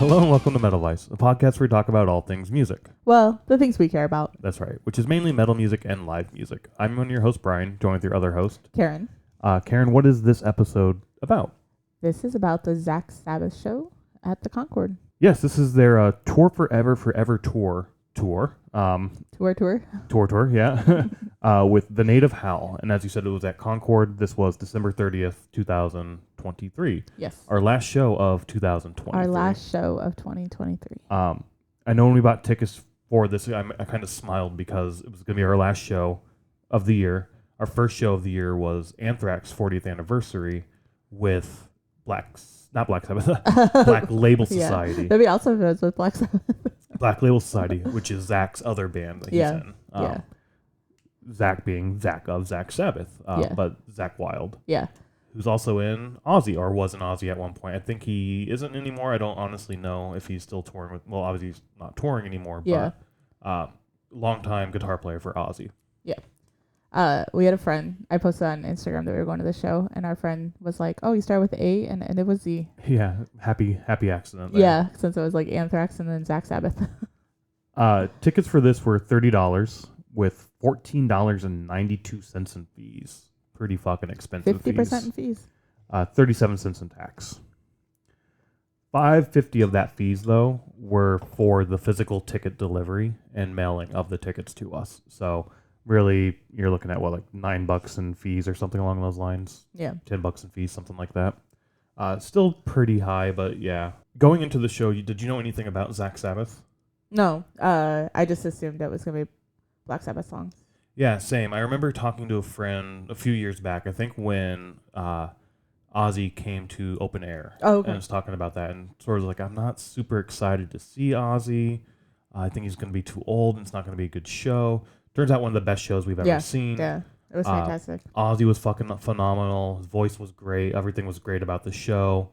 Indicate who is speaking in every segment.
Speaker 1: Hello and welcome to Metal Vice, a podcast where we talk about all things music.
Speaker 2: Well, the things we care about.
Speaker 1: That's right, which is mainly metal music and live music. I'm one of your hosts, Brian, joined with your other host,
Speaker 2: Karen.
Speaker 1: Karen, what is this episode about?
Speaker 2: This is about the Zakk Sabbath show at the Concord.
Speaker 1: Yes, this is their Tour Forever tour. Tour, yeah, with the Native Howl. And as you said, it was at Concord. This was December 30th, 2023.
Speaker 2: Yes.
Speaker 1: Our last show of 2023.
Speaker 2: Our last show of 2023.
Speaker 1: I know when we bought tickets for this, I kind of smiled because it was going to be our last show of the year. Our first show of the year was Anthrax 40th anniversary with Black Label Society.
Speaker 2: That'd be awesome if it was with Black Sabbath.
Speaker 1: Black Label Society, which is Zakk's other band that he's in. Zakk being Zakk of Zakk Sabbath, but Zakk Wylde.
Speaker 2: Yeah.
Speaker 1: Who's also in Ozzy, or was in Ozzy at one point. I think he isn't anymore. I don't honestly know if he's still touring with... Well, obviously he's not touring anymore, but long-time guitar player for Ozzy.
Speaker 2: Yeah. We had a friend. I posted on Instagram that we were going to the show, and our friend was like, "Oh, you started with A," and it was Z.
Speaker 1: Yeah, happy accident there.
Speaker 2: Yeah, since it was like Anthrax and then Zakk Sabbath.
Speaker 1: Tickets for this were $30 with $14.92 in fees. Pretty fucking expensive.
Speaker 2: 50% in fees.
Speaker 1: 37 cents in tax. $5.50 of that fees though were for the physical ticket delivery and mailing of the tickets to us. So really, you're looking at like $9 in fees or something along those lines.
Speaker 2: Yeah.
Speaker 1: $10 in fees, something like that. Still pretty high, but yeah. Going into the show, did you know anything about Zakk Sabbath?
Speaker 2: No. I just assumed it was gonna be Black Sabbath songs.
Speaker 1: Yeah, same. I remember talking to a friend a few years back, I think when Ozzy came to Open Air.
Speaker 2: Oh, okay.
Speaker 1: And I was talking about that and sort of like, I'm not super excited to see Ozzy. I think he's going to be too old and it's not going to be a good show. Turns out one of the best shows we've ever seen.
Speaker 2: Yeah, it was fantastic.
Speaker 1: Ozzy was fucking phenomenal. His voice was great. Everything was great about the show.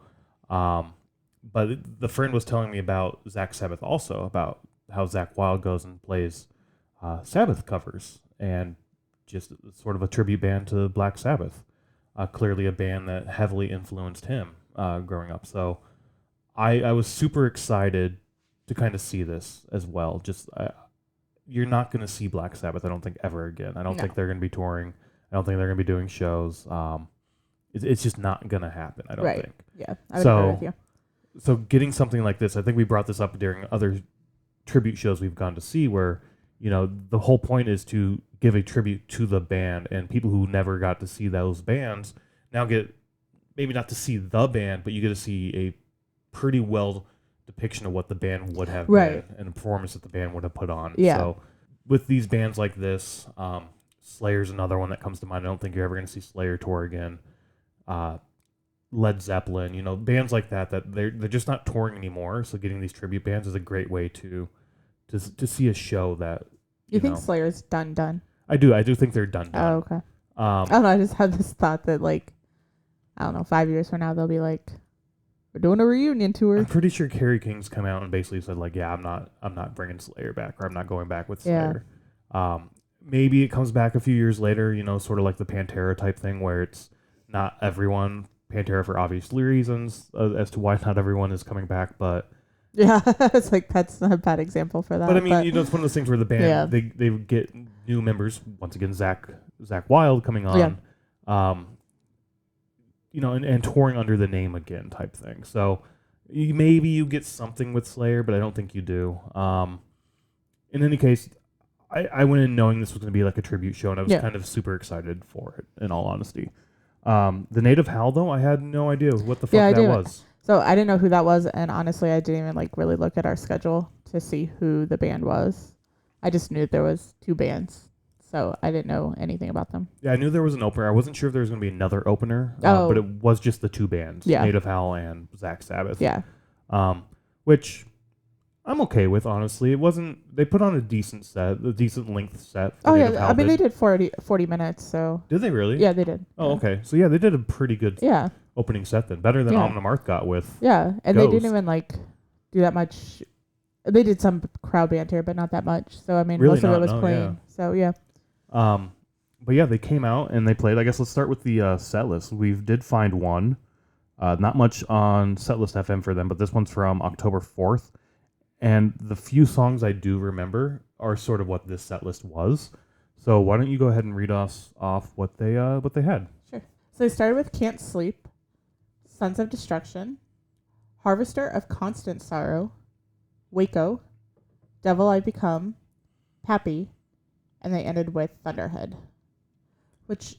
Speaker 1: But the friend was telling me about Zakk Sabbath also, about how Zakk Wylde goes and plays Sabbath covers. And just sort of a tribute band to Black Sabbath. Clearly a band that heavily influenced him growing up. So I was super excited to kind of see this as well. Just you're not going to see Black Sabbath, I don't think, ever again. I don't think they're going to be touring. I don't think they're going to be doing shows. It's just not going to happen, I don't think.
Speaker 2: Yeah, I would agree with you.
Speaker 1: So getting something like this, I think we brought this up during other tribute shows we've gone to see where, you know, the whole point is to give a tribute to the band, and people who never got to see those bands now get, maybe not to see the band, but you get to see a pretty well depiction of what the band would have been and a performance that the band would have put on.
Speaker 2: Yeah.
Speaker 1: So with these bands like this, Slayer's another one that comes to mind. I don't think you're ever going to see Slayer tour again. Led Zeppelin, you know, bands like that they're just not touring anymore. So getting these tribute bands is a great way to see a show that
Speaker 2: you think Slayer's done? I
Speaker 1: do think they're done.
Speaker 2: Oh, okay. I don't know. I just had this thought that, like, I don't know, 5 years from now they'll be like, we're doing a reunion tour.
Speaker 1: I'm pretty sure Kerry King's come out and basically said like, yeah, I'm not bringing Slayer back, or I'm not going back with Slayer. Yeah. Maybe it comes back a few years later, you know, sort of like the Pantera type thing where it's not everyone. Pantera for obvious reasons as to why not everyone is coming back, but.
Speaker 2: Yeah, it's like that's not a bad example for that.
Speaker 1: But I mean, you know, it's one of those things where the band they get new members. Once again, Zakk Wylde coming on, you know, and touring under the name again, type thing. So maybe you get something with Slayer, but I don't think you do. In any case, I went in knowing this was going to be like a tribute show, and I was kind of super excited for it. In all honesty, the Native Howl though, I had no idea what the fuck that was.
Speaker 2: So I didn't know who that was, and honestly, I didn't even like really look at our schedule to see who the band was. I just knew there was two bands, so I didn't know anything about them.
Speaker 1: Yeah, I knew there was an opener. I wasn't sure if there was going to be another opener, but it was just the two bands, Native Howl and Zakk Sabbath.
Speaker 2: Yeah.
Speaker 1: Which I'm okay with, honestly. It wasn't. They put on a decent length set.
Speaker 2: Oh yeah, I mean they did 40 minutes. So. Did
Speaker 1: they really?
Speaker 2: Yeah, they did.
Speaker 1: Oh, okay. So yeah, they did a pretty good.
Speaker 2: Yeah.
Speaker 1: Opening set then, better than Omnimarth got with.
Speaker 2: Yeah, and
Speaker 1: Ghost.
Speaker 2: they didn't even like do that much. They did some crowd banter, but not that much. So I mean, really most of it was playing. Yeah. So yeah.
Speaker 1: But yeah, they came out and they played. I guess let's start with the set list. We did find one. Not much on Setlist FM for them, but this one's from October 4th. And the few songs I do remember are sort of what this setlist was. So why don't you go ahead and read us off what they had?
Speaker 2: Sure. So they started with Can't Sleep, Sons of Destruction, Harvester of Constant Sorrow, Waco, Devil I Become, Pappy, and they ended with Thunderhead, which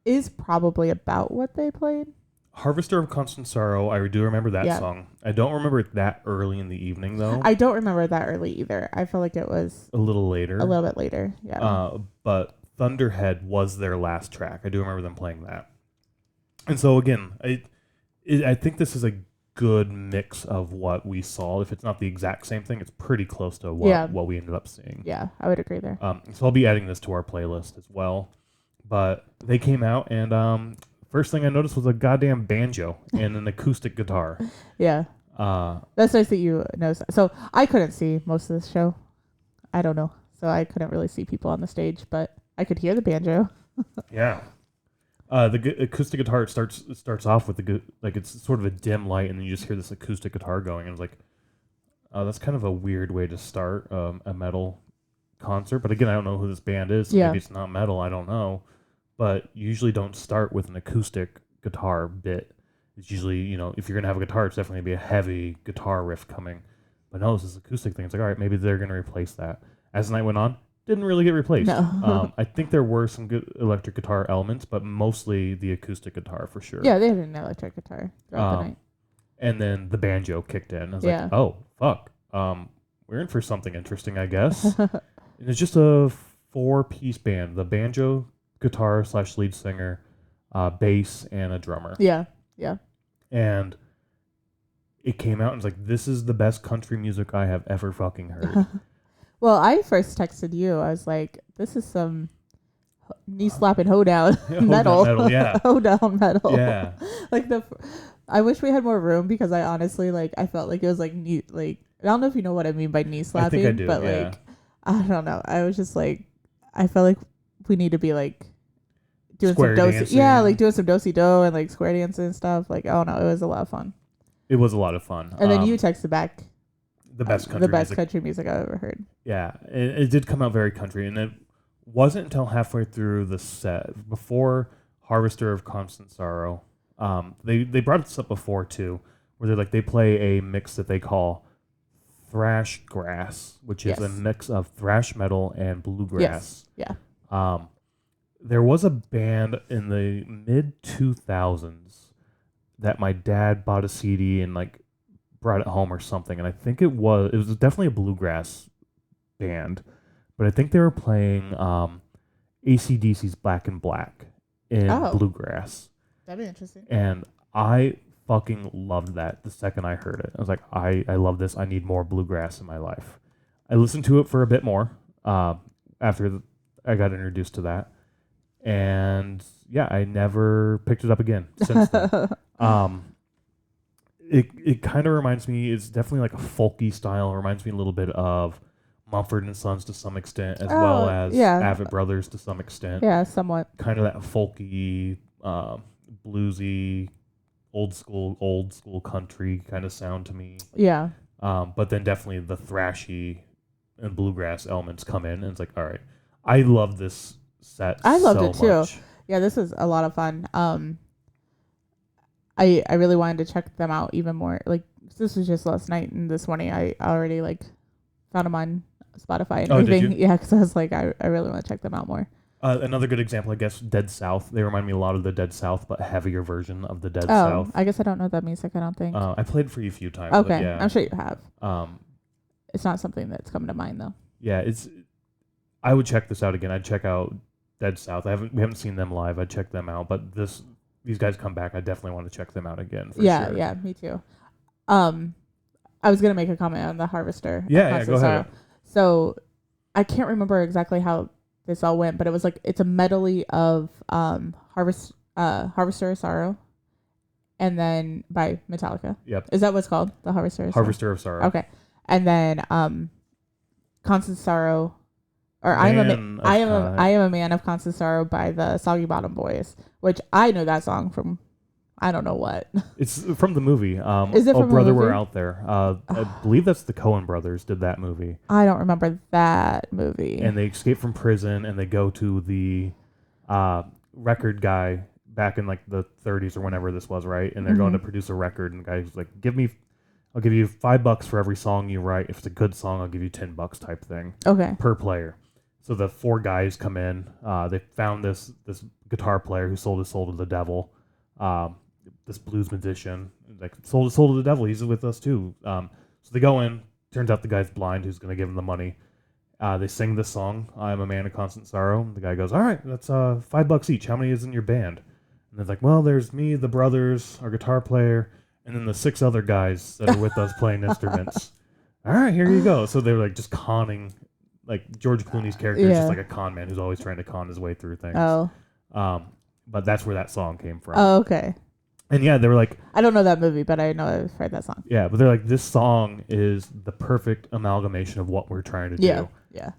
Speaker 2: is probably about what they played.
Speaker 1: Harvester of Constant Sorrow, I do remember that song. I don't remember it that early in the evening, though.
Speaker 2: I don't remember it that early either. I feel like it was
Speaker 1: a little later.
Speaker 2: A little bit later, yeah.
Speaker 1: But Thunderhead was their last track. I do remember them playing that. And so, again, I think this is a good mix of what we saw. If it's not the exact same thing, it's pretty close to what we ended up seeing.
Speaker 2: Yeah, I would agree there.
Speaker 1: So I'll be adding this to our playlist as well. But they came out, and first thing I noticed was a goddamn banjo and an acoustic guitar.
Speaker 2: Yeah. That's nice that you noticed that. So I couldn't see most of this show. I don't know. So I couldn't really see people on the stage, but I could hear the banjo.
Speaker 1: Yeah. The acoustic guitar starts off with it's sort of a dim light, and then you just hear this acoustic guitar going, and it's like, that's kind of a weird way to start a metal concert. But again, I don't know who this band is. So maybe it's not metal. I don't know. But you usually don't start with an acoustic guitar bit. It's usually, if you're going to have a guitar, it's definitely going to be a heavy guitar riff coming. But no, this acoustic thing. It's like, all right, maybe they're going to replace that. As the night went on, didn't really get replaced.
Speaker 2: No.
Speaker 1: I think there were some good electric guitar elements, but mostly the acoustic guitar for sure.
Speaker 2: Yeah, they had an electric guitar throughout the night.
Speaker 1: And then the banjo kicked in. I was like, oh, fuck. We're in for something interesting, I guess. And it's just a 4-piece band. The banjo, guitar / lead singer, bass, and a drummer.
Speaker 2: Yeah.
Speaker 1: And it came out and was like, this is the best country music I have ever fucking heard.
Speaker 2: Well, I first texted you. I was like, this is some knee-slapping hoedown metal.
Speaker 1: Yeah.
Speaker 2: Hoedown metal.
Speaker 1: Yeah.
Speaker 2: I wish we had more room because I honestly, I felt like it was knee, I don't know if you know what I mean by knee slapping.
Speaker 1: I think I do,
Speaker 2: but
Speaker 1: yeah.
Speaker 2: I don't know. I was just I felt like we need to be doing
Speaker 1: square
Speaker 2: some
Speaker 1: dancing.
Speaker 2: doing some do-si-do and square dancing and stuff. Oh no, it was a lot of fun.
Speaker 1: It was a lot of fun.
Speaker 2: And then you texted back
Speaker 1: the best
Speaker 2: country music I've ever heard.
Speaker 1: Yeah, it did come out very country, and it wasn't until halfway through the set, before Harvester of Constant Sorrow. They brought this up before too, where they play a mix that they call Thrash-grass, which is a mix of thrash metal and bluegrass.
Speaker 2: Yes. Yeah.
Speaker 1: There was a band in the mid 2000s that my dad bought a CD and brought it home or something, and I think it was definitely a bluegrass band, but I think they were playing AC/DC's Black and Black in bluegrass.
Speaker 2: That'd be interesting.
Speaker 1: And I fucking loved that the second I heard it. I was like, I love this. I need more bluegrass in my life. I listened to it for a bit more after I got introduced to that. And yeah, I never picked it up again since then. It kind of reminds me, it's definitely a folky style. It reminds me a little bit of Mumford & Sons to some extent, as well as Avett Brothers to some extent.
Speaker 2: Yeah, somewhat.
Speaker 1: Kind of that folky, bluesy, old school country kind of sound to me.
Speaker 2: Yeah.
Speaker 1: But then definitely the thrashy and bluegrass elements come in, and it's like, all right, I love this set.
Speaker 2: I loved it too.
Speaker 1: Much.
Speaker 2: Yeah, this was a lot of fun. I really wanted to check them out even more. This was just last night, and this morning I already found them on Spotify and everything.
Speaker 1: Did you?
Speaker 2: Yeah, because I was I really want to check them out more.
Speaker 1: Another good example, I guess, Dead South. They remind me a lot of the Dead South, but a heavier version of the Dead South.
Speaker 2: I guess I don't know that music. I don't think.
Speaker 1: I played for you a few times.
Speaker 2: Okay,
Speaker 1: yeah.
Speaker 2: I'm sure you have.
Speaker 1: It's
Speaker 2: not something that's coming to mind though.
Speaker 1: Yeah, I would check this out again. I'd check out Dead South. We haven't seen them live. I'd check them out, but these guys come back. I definitely want to check them out again. For sure.
Speaker 2: Yeah, me too. I was gonna make a comment on the Harvester.
Speaker 1: Yeah, go ahead.
Speaker 2: So I can't remember exactly how this all went, but it was it's a medley of Harvester of Sorrow, and then by Metallica.
Speaker 1: Yep.
Speaker 2: Is that what's called? The Harvester of Sorrow. Okay. And then Constant Sorrow, or I am a man of constant sorrow by the Soggy Bottom Boys, which I know that song from I don't know what.
Speaker 1: It's from the movie.
Speaker 2: Is it
Speaker 1: Oh,
Speaker 2: from a
Speaker 1: Brother, We're
Speaker 2: movie?
Speaker 1: Out There. I believe that's the Coen brothers did that movie.
Speaker 2: I don't remember that movie.
Speaker 1: And they escape from prison and they go to the record guy back in like the 30s or whenever this was, right? And they're going to produce a record, and the guy's like, I'll give you $5 for every song you write. If it's a good song, I'll give you $10 type thing.
Speaker 2: Okay.
Speaker 1: Per player. So the 4 guys come in. They found this guitar player who sold his soul to the devil. This blues musician, like, sold his soul to the devil. He's with us too. So they go in. Turns out the guy's blind who's going to give him the money. They sing this song, I'm a Man of Constant Sorrow. The guy goes, all right, that's $5 each. How many is in your band? And they're like, well, there's me, the brothers, our guitar player, and then the 6 other guys that are with us playing instruments. All right, here you go. So they're like just conning, like George Clooney's character is just like a con man who's always trying to con his way through things.
Speaker 2: Oh.
Speaker 1: But that's where that song came from.
Speaker 2: Oh, okay.
Speaker 1: And yeah, they were like,
Speaker 2: I don't know that movie, but I know I've heard that song.
Speaker 1: yeah, but they're like, this song is the perfect amalgamation of what we're trying to do.
Speaker 2: Yeah.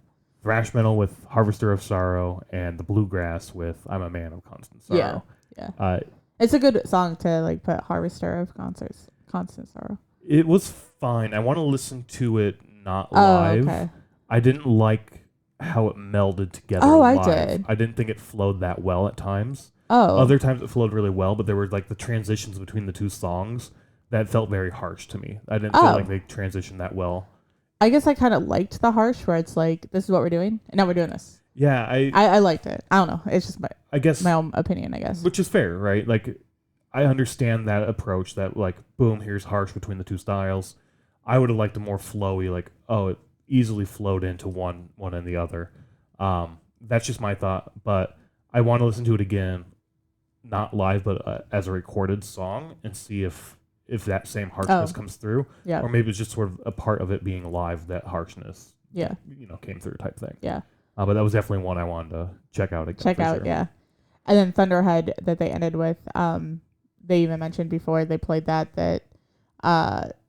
Speaker 1: Thrash metal with Harvester of Sorrow, and the bluegrass with I'm a Man of Constant Sorrow.
Speaker 2: Yeah. It's a good song to like put Harvester of Constant Sorrow.
Speaker 1: It was fine. I want to listen to it not live.
Speaker 2: Okay.
Speaker 1: I didn't like how it melded together.
Speaker 2: Oh,
Speaker 1: live.
Speaker 2: I did.
Speaker 1: I didn't think it flowed that well at times.
Speaker 2: Oh.
Speaker 1: Other times it flowed really well, but there were like the transitions between the 2 songs that felt very harsh to me. I didn't feel like they transitioned that well.
Speaker 2: I guess I kind of liked the harsh where it's like, this is what we're doing, and now we're doing this.
Speaker 1: Yeah,
Speaker 2: I liked it. I don't know. It's just
Speaker 1: my
Speaker 2: own opinion, I guess.
Speaker 1: Which is fair, right? Like, I understand that approach that, like, boom, here's harsh between the 2 styles. I would have liked a more flowy, like, it easily flowed into one and the other. That's just my thought, but I want to listen to it again, not live, but as a recorded song, and see if that same harshness comes through.
Speaker 2: Yeah.
Speaker 1: Or maybe it's just sort of a part of it being live, that harshness, came through type thing.
Speaker 2: Yeah.
Speaker 1: But that was definitely one I wanted to check out again. Sure.
Speaker 2: Yeah. And then Thunderhead that they ended with, they even mentioned before they played that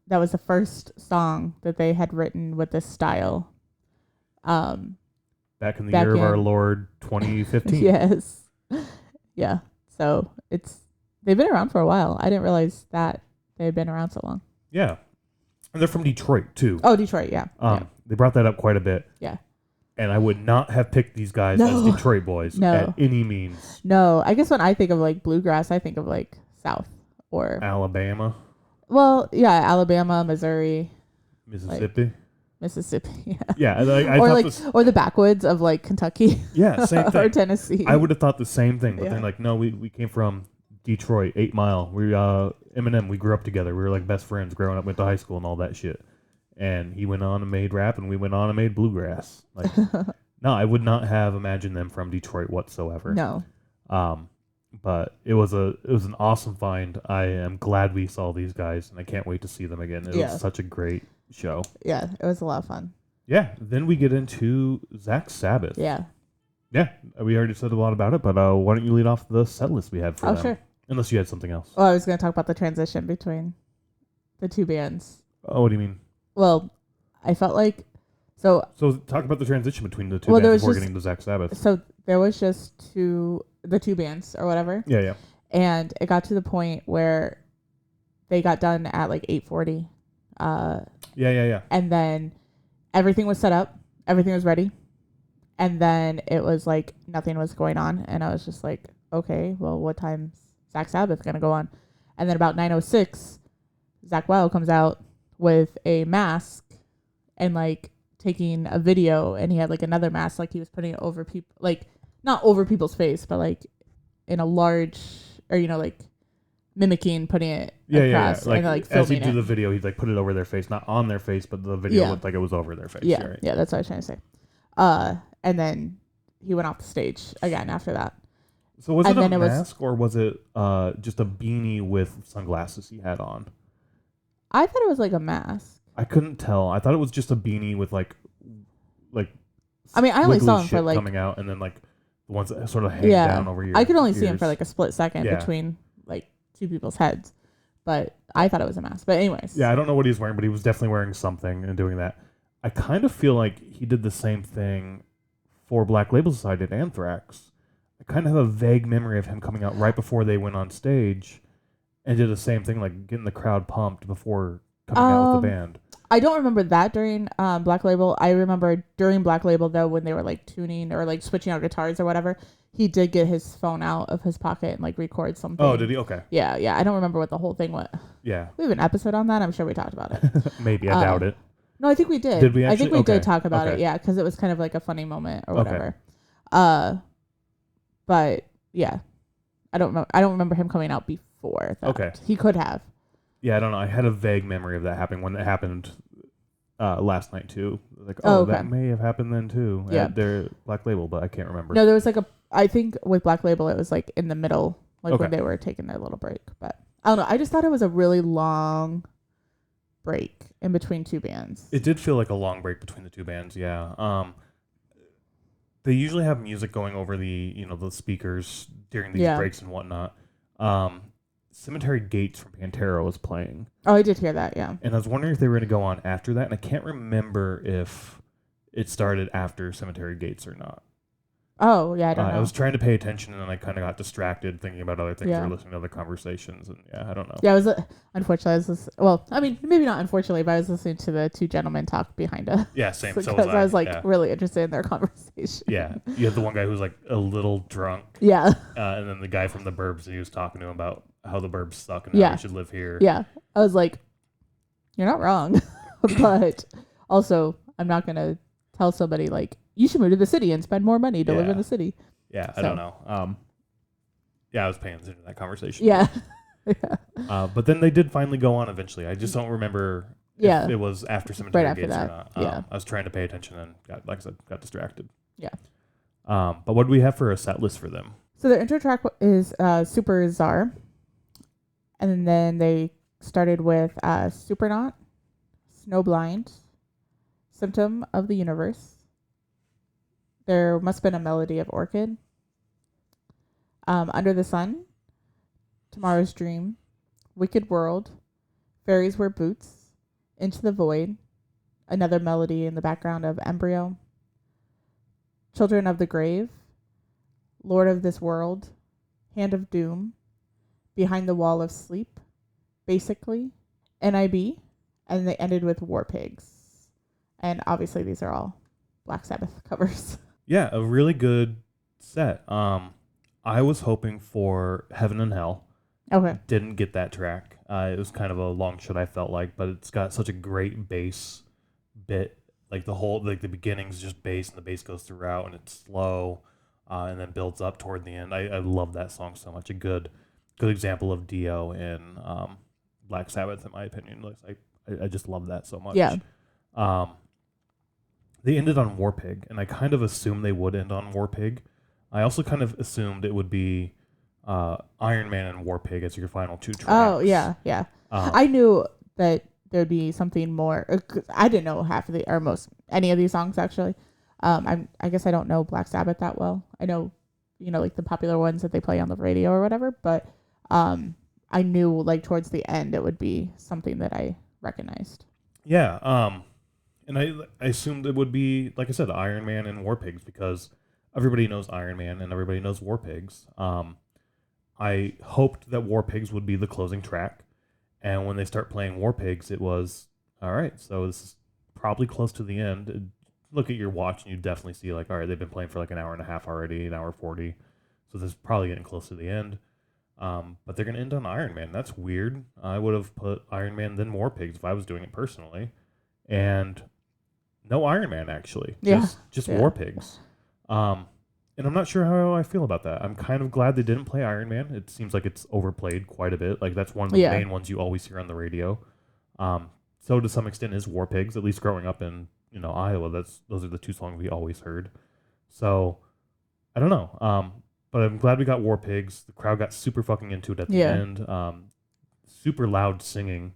Speaker 2: was the first song that they had written with this style.
Speaker 1: Back in the year of our Lord 2015.
Speaker 2: Yes. Yeah. So they've been around for a while. I didn't realize that they had been around so long.
Speaker 1: Yeah. And they're from Detroit too.
Speaker 2: Oh, Detroit, yeah.
Speaker 1: They brought that up quite a bit.
Speaker 2: Yeah.
Speaker 1: And I would not have picked these guys as Detroit boys at any means.
Speaker 2: No. I guess when I think of like bluegrass, I think of like South or
Speaker 1: Alabama.
Speaker 2: Well, yeah, Alabama, Missouri,
Speaker 1: Mississippi.
Speaker 2: Mississippi,
Speaker 1: yeah.
Speaker 2: Or the backwoods of like Kentucky.
Speaker 1: Yeah, same thing.
Speaker 2: Or Tennessee.
Speaker 1: I would have thought the same thing, but they're like, no, we came from Detroit, 8 Mile. We Eminem, we grew up together. We were like best friends growing up, went to high school and all that shit. And he went on and made rap, and we went on and made bluegrass. Like, no, I would not have imagined them from Detroit whatsoever.
Speaker 2: No.
Speaker 1: But it was an awesome find. I am glad we saw these guys, and I can't wait to see them again. It was such a great show.
Speaker 2: Yeah, it was a lot of fun.
Speaker 1: Yeah. Then we get into Zakk Sabbath.
Speaker 2: Yeah.
Speaker 1: Yeah, we already said a lot about it, but why don't you lead off the set list we had for them?
Speaker 2: Oh, sure.
Speaker 1: Unless you had something else.
Speaker 2: Well, I was going to talk about the transition between the 2 bands.
Speaker 1: Oh, what do you mean?
Speaker 2: Well, I felt like... So
Speaker 1: talk about the transition between the 2 bands before getting to Zakk Sabbath.
Speaker 2: So there was just the 2 bands or whatever.
Speaker 1: Yeah.
Speaker 2: And it got to the point where they got done at like 8:40.
Speaker 1: Yeah.
Speaker 2: And then everything was set up. Everything was ready. And then it was like nothing was going on. And I was just like, okay, well, what time's Zakk Sabbath going to go on? And then about 9:06, Zakk Wylde comes out with a mask and like taking a video. And he had like another mask, like he was putting it over people, like not over people's face, but like in a large, or, like mimicking putting it across.
Speaker 1: Like,
Speaker 2: and like
Speaker 1: as he
Speaker 2: filming
Speaker 1: do the video, he'd like put it over their face, not on their face, but the video looked like it was over their face.
Speaker 2: Yeah,
Speaker 1: right?
Speaker 2: Yeah, that's what I was trying to say. And then he went off the stage again after that.
Speaker 1: So was it a mask or was it just a beanie with sunglasses he had on?
Speaker 2: I thought it was like a mask.
Speaker 1: I couldn't tell. I thought it was just a beanie with like.
Speaker 2: I mean, I only saw him for like
Speaker 1: coming out, and then like the ones that sort of hang down over your.
Speaker 2: I could only
Speaker 1: ears.
Speaker 2: see him for like a split second between like 2 people's heads, but I thought it was a mask. But anyways.
Speaker 1: Yeah, I don't know what he was wearing, but he was definitely wearing something and doing that. I kind of feel like he did the same thing for Black Label Society at Anthrax. I kind of have a vague memory of him coming out right before they went on stage and did the same thing, like getting the crowd pumped before coming out with the band.
Speaker 2: I don't remember that during Black Label. I remember during Black Label though, when they were like tuning or like switching out guitars or whatever, he did get his phone out of his pocket and like record something.
Speaker 1: Oh, did he? Okay.
Speaker 2: Yeah. I don't remember what the whole thing was.
Speaker 1: Yeah.
Speaker 2: We have an episode on that. I'm sure we talked about it.
Speaker 1: Maybe. I doubt it.
Speaker 2: No, I think we did.
Speaker 1: Did we actually?
Speaker 2: I think we
Speaker 1: Okay.
Speaker 2: did talk about
Speaker 1: Okay.
Speaker 2: it. Yeah, because it was kind of like a funny moment or whatever.
Speaker 1: Okay.
Speaker 2: But yeah, I don't remember him coming out before that.
Speaker 1: Okay.
Speaker 2: He could have.
Speaker 1: Yeah, I don't know. I had a vague memory of that happening when it happened last night too. Like, okay. That may have happened then too at their Black Label, but I can't remember.
Speaker 2: No, there was like I think with Black Label it was like in the middle, like
Speaker 1: Okay.
Speaker 2: when they were taking their little break. But I don't know. I just thought it was a really long break in between two bands.
Speaker 1: It did feel like a long break between the two bands. Yeah. They usually have music going over the speakers during these breaks and whatnot. Cemetery Gates from Pantera was playing.
Speaker 2: Oh, I did hear that, yeah.
Speaker 1: And I was wondering if they were going to go on after that, and I can't remember if it started after Cemetery Gates or not.
Speaker 2: Oh, yeah, I don't know.
Speaker 1: I was trying to pay attention, and I kind of got distracted thinking about other things
Speaker 2: Yeah.
Speaker 1: or listening to other conversations, and I don't know.
Speaker 2: Yeah, unfortunately, maybe not unfortunately, but I was listening to the two gentlemen talk behind us.
Speaker 1: Yeah, same.
Speaker 2: Because
Speaker 1: So was
Speaker 2: I was like
Speaker 1: yeah.
Speaker 2: really interested in their conversation.
Speaker 1: Yeah, you had the one guy who was like a little drunk.
Speaker 2: Yeah.
Speaker 1: And then the guy from the Burbs, he was talking to him about how the Burbs suck and how we should live here.
Speaker 2: Yeah. I was like, you're not wrong. But also, I'm not going to tell somebody like, you should move to the city and spend more money to live in the city.
Speaker 1: Yeah, I don't know. I was paying attention to that conversation.
Speaker 2: Yeah.
Speaker 1: But then they did finally go on eventually. I just don't remember if it was after Cemetery Gates or not. I was trying to pay attention and got distracted.
Speaker 2: Yeah.
Speaker 1: But what do we have for a set list for them?
Speaker 2: So their intro track is Super Czar. And then they started with Supernaut, Snowblind, Symptom of the Universe. There Must Have Been a Melody of Orchid. Under the Sun, Tomorrow's Dream, Wicked World, Fairies Wear Boots, Into the Void, another melody in the background of Embryo, Children of the Grave, Lord of This World, Hand of Doom, Behind the Wall of Sleep, Basically, NIB, and they ended with War Pigs. And obviously these are all Black Sabbath covers.
Speaker 1: Yeah, a really good set. I was hoping for Heaven and Hell.
Speaker 2: Okay.
Speaker 1: Didn't get that track. It was kind of a long shot, I felt like, but it's got such a great bass bit. Like the beginning's just bass, and the bass goes throughout, and it's slow, and then builds up toward the end. I love that song so much. A good example of Dio in Black Sabbath, in my opinion. I just love that so much.
Speaker 2: Yeah.
Speaker 1: They ended on War Pig, and I kind of assumed they would end on War Pig. I also kind of assumed it would be Iron Man and War Pig as your final two tracks.
Speaker 2: Oh, yeah. I knew that there'd be something more. I didn't know any of these songs, actually. I guess I don't know Black Sabbath that well. I know, like the popular ones that they play on the radio or whatever, but I knew like towards the end it would be something that I recognized.
Speaker 1: Yeah. And I assumed it would be, like I said, Iron Man and War Pigs, because everybody knows Iron Man and everybody knows War Pigs. I hoped that War Pigs would be the closing track, and when they start playing War Pigs, it was, all right, so this is probably close to the end. Look at your watch, and you definitely see, like, all right, they've been playing for like an hour and a half already, an hour 40, so this is probably getting close to the end. But they're going to end on Iron Man. That's weird. I would have put Iron Man, then War Pigs if I was doing it personally. And no Iron Man, actually. Just War Pigs. And I'm not sure how I feel about that. I'm kind of glad they didn't play Iron Man. It seems like it's overplayed quite a bit. Like, that's one of the main ones you always hear on the radio. So to some extent is War Pigs, at least growing up in Iowa. Those are the two songs we always heard. So I don't know. But I'm glad we got War Pigs. The crowd got super fucking into it at the end. Super loud singing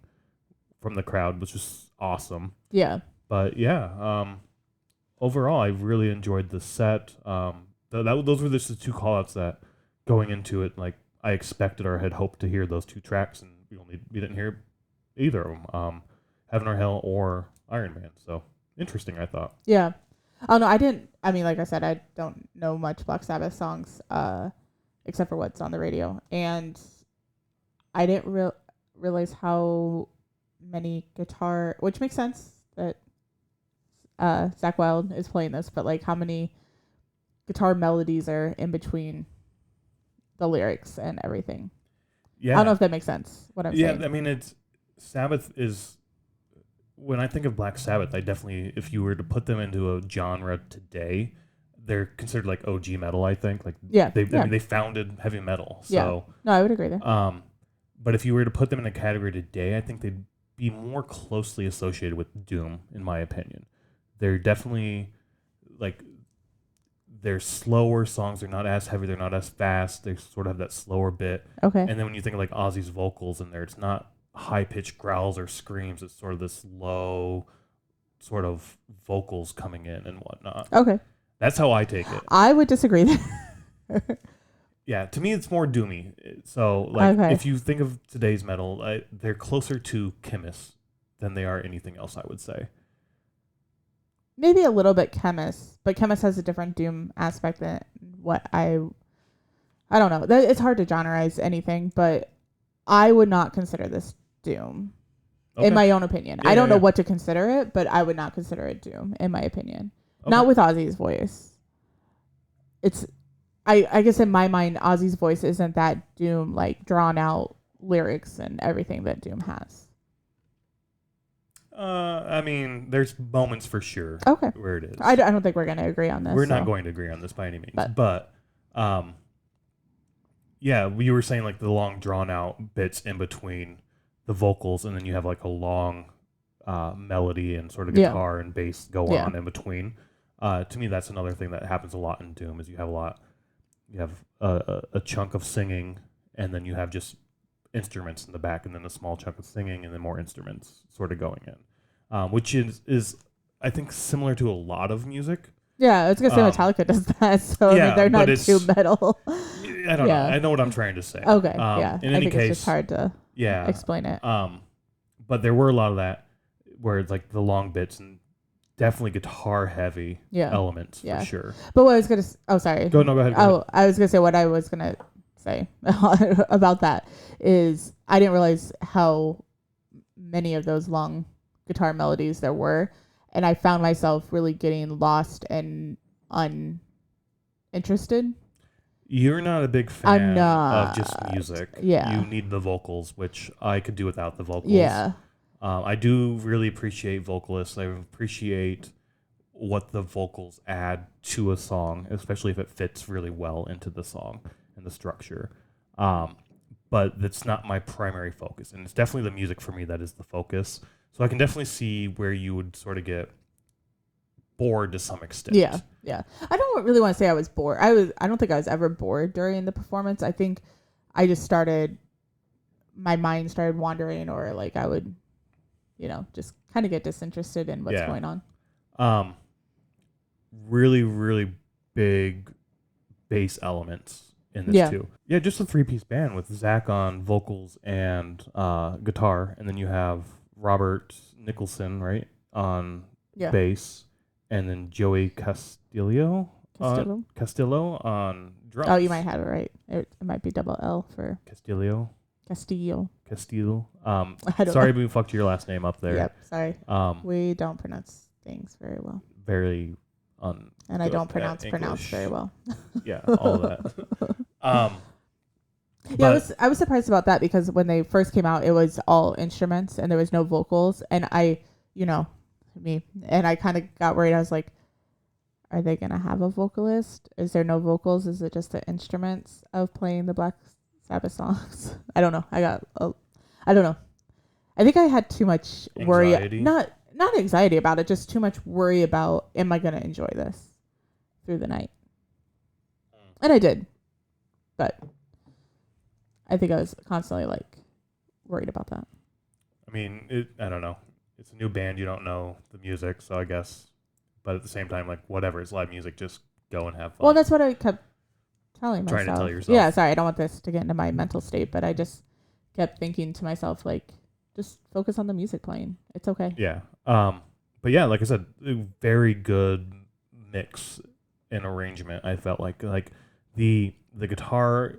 Speaker 1: from the crowd was just awesome.
Speaker 2: Yeah.
Speaker 1: But overall, I really enjoyed the set. Those were just the two callouts that going into it, like, I expected or had hoped to hear those two tracks, and we didn't hear either of them. Heaven or Hell or Iron Man. So interesting, I thought.
Speaker 2: Yeah. Oh no, I didn't. I mean, like I said, I don't know much Black Sabbath songs, except for what's on the radio, and I didn't realize how many guitar, which makes sense that Zakk Wylde is playing this, but like how many guitar melodies are in between the lyrics and everything.
Speaker 1: Yeah.
Speaker 2: I don't know if that makes sense, what I'm saying.
Speaker 1: Yeah, I mean, Sabbath is, when I think of Black Sabbath, I definitely, if you were to put them into a genre today, they're considered like OG metal, I think. Like,
Speaker 2: Yeah.
Speaker 1: I mean, they founded heavy metal. So,
Speaker 2: yeah. No, I would agree there.
Speaker 1: But if you were to put them in a category today, I think they'd be more closely associated with Doom, in my opinion. They're definitely, like, they're slower songs. They're not as heavy. They're not as fast. They sort of have that slower bit.
Speaker 2: Okay.
Speaker 1: And then when you think of like Ozzy's vocals in there, it's not high-pitched growls or screams. It's sort of this low sort of vocals coming in and whatnot.
Speaker 2: Okay.
Speaker 1: That's how I take it.
Speaker 2: I would disagree there.
Speaker 1: Yeah, to me, it's more doomy. So, like, if you think of today's metal, they're closer to Chemist than they are anything else, I would say.
Speaker 2: Maybe a little bit Chemist, but Chemist has a different doom aspect than what I don't know. It's hard to genreize anything, but I would not consider this doom, in my own opinion. I don't know what to consider it, but I would not consider it doom, in my opinion. Okay. Not with Ozzy's voice. It's, I guess in my mind, Ozzy's voice isn't that doom, like drawn out lyrics and everything that doom has.
Speaker 1: I mean, there's moments for sure.
Speaker 2: Okay.
Speaker 1: Where it is.
Speaker 2: I don't think we're going to agree on this.
Speaker 1: We're not going to agree on this by any means. But yeah, you were saying like the long drawn out bits in between the vocals, and then you have like a long melody and sort of guitar and bass go on in between. To me, that's another thing that happens a lot in Doom is you have a chunk of singing, and then you have just instruments in the back, and then a small chunk of singing, and then more instruments sort of going in, which is I think similar to a lot lot of music. Yeah, I was gonna say Metallica does that, so I mean, they're not too metal. I don't know. I know what I'm trying to say. Okay, in any case, it's just hard to explain it. But there were a lot of that where it's like the long bits and definitely guitar heavy elements for sure. But what I was gonna sorry. Go ahead. I was gonna say what I was gonna say about that is I didn't realize how many of those long guitar melodies there were, and I found myself really getting lost and uninterested. You're not a big fan of just music. Yeah. You need the vocals, which I could do without the vocals. Yeah. I do really appreciate vocalists. I appreciate what the vocals add to a song, especially if it fits really well into the song and the structure. But that's not my primary focus. And it's definitely the music for me that is the focus. So I can definitely see where you would sort of get bored to some extent. Yeah, yeah. I don't really want to say I was bored. I don't think I was ever bored during the performance. I think I just my mind started wandering, or like I would, just kind of get disinterested in what's going on. Really, really big bass elements in this too. Yeah, just a 3-piece band with Zakk on vocals and guitar, and then you have Robert Nicholson, right, on bass, and then Joey Castillo on drums. Oh, you might have it right. It might be double L for Castillo. Sorry, we fucked your last name up there. Yep, sorry. We don't pronounce things very well. Very and I don't pronounce very well. Yeah, all that. Yeah, I was surprised about that because when they first came out, it was all instruments and there was no vocals. And I kind of got worried. I was like, are they going to have a vocalist? Is there no vocals? Is it just the instruments of playing the Black Sabbath songs? I don't know. I don't know. I think I had too much worry. Not anxiety about it, just too much worry about, am I going to enjoy this through the night? And I did. But I think I was constantly worried about that. I mean, I don't know. It's a new band. You don't know the music, so I guess. But at the same time, whatever. It's live music. Just go and have fun. Well, that's what I kept telling myself. Trying to tell yourself. Yeah, sorry. I don't want this to get into my mental state, but I just kept thinking to myself, just focus on the music playing. It's okay. Yeah. But yeah, like I said, very good mix and arrangement. I felt like the guitar